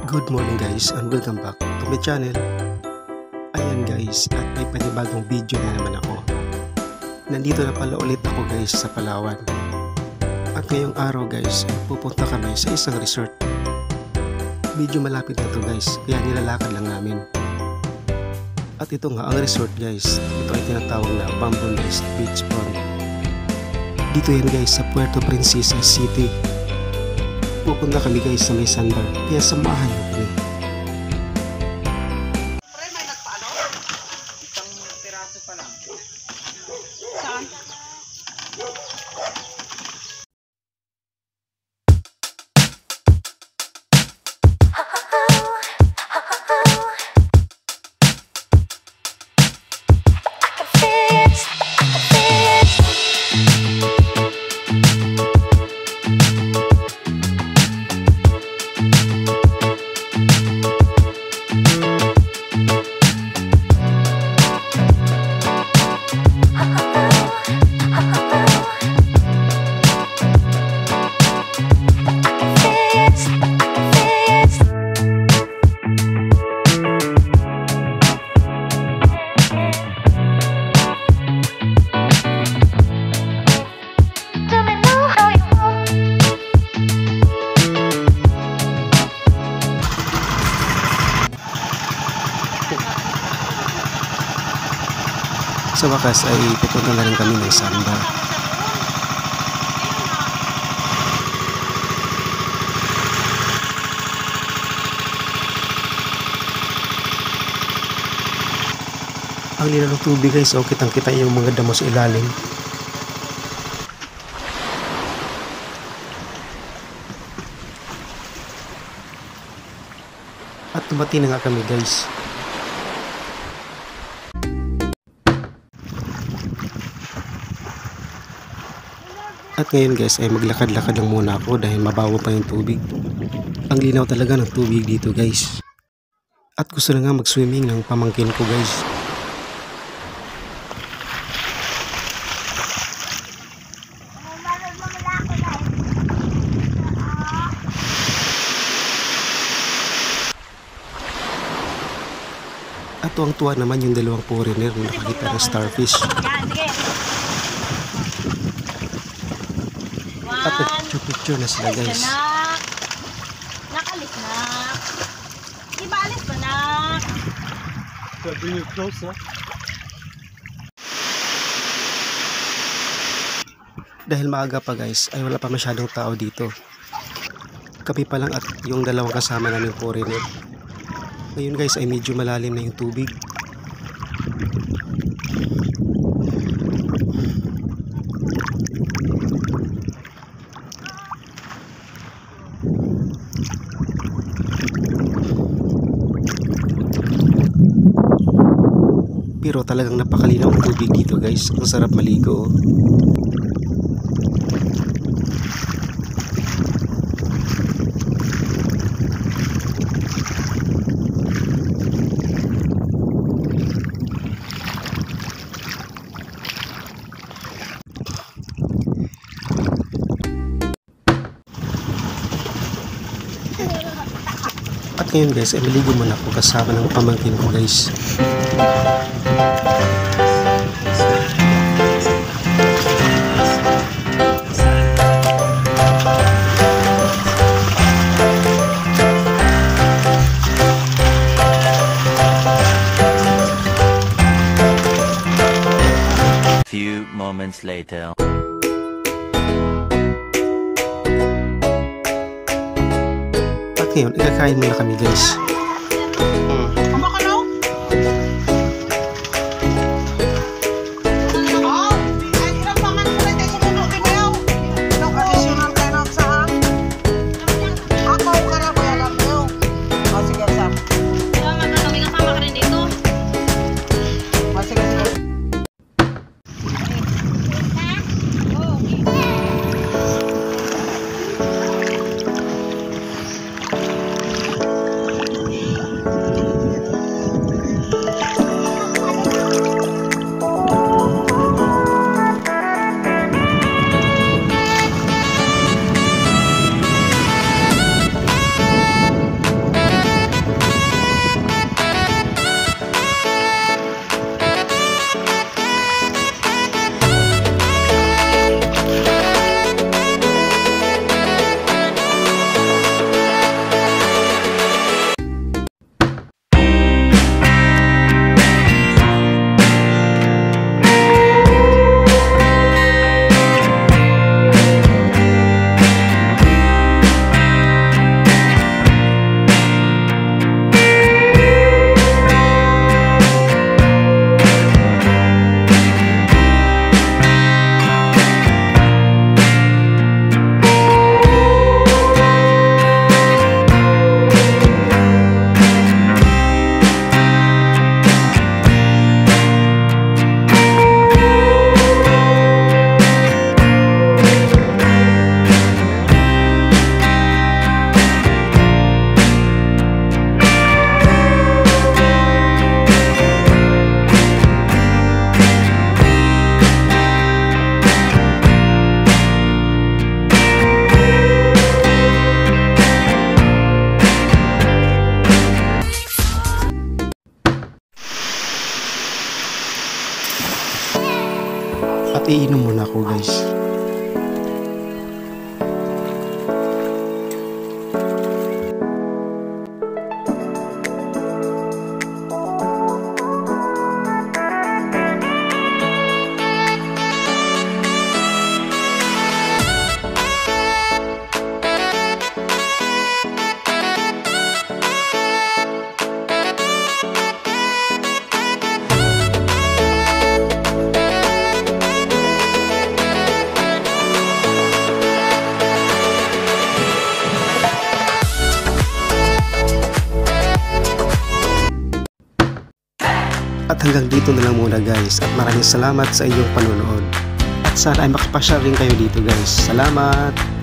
Good morning guys and welcome back to my channel. Ayan guys, at may panibagong video na naman ako. Nandito na pala ulit ako guys sa Palawan. At ngayong araw guys ay pupunta kami sa isang resort. Medyo malapit na to guys, kaya nilalakad lang namin. At ito nga ang resort guys, ito ay tinatawag na Bamboo Nest Beachfront. Dito yan guys sa Puerto Princesa City. Pupunta kami guys sa may sandbar, kaya samahan niyo kami. Pre, may nagpaano? Isang piraso pa lang. Saan? Sa wakas ay pupunta na rin kami ng sandbar. Ang linaw ng tubig guys, oh, kitang kita yung mga damo sa ilalim. At tumati na nga kami guys. At ngayon guys ay maglakad-lakad lang muna ako dahil mabaho pa yung tubig. Ang linaw talaga ng tubig dito guys. At gusto na nga mag-swimming ng pamangkin ko guys. At tuwang-tuwa naman yung dalawang foreigner na nakakita ng starfish. At nagpicture na sila guys. Nakalis na. Ibalis pa nak. Bring it closer. Dahil maaga pa guys ay wala pa masyadong tao dito. Kami pa lang at yung dalawang kasama namin foreigner. Ngayon guys ay medyo malalim na yung tubig. Pero talagang napakalinaw ang tubig dito guys. Ang sarap maligo. At ngayon guys ay maligo muna ako kasama ng pamangkin ko guys. Few moments later. At ngayon, ikakain muna kami guys. At iinom muna ako guys. At hanggang dito na lang muna guys, at maraming salamat sa inyong panonood. At sana ay makapashare rin kayo dito guys. Salamat!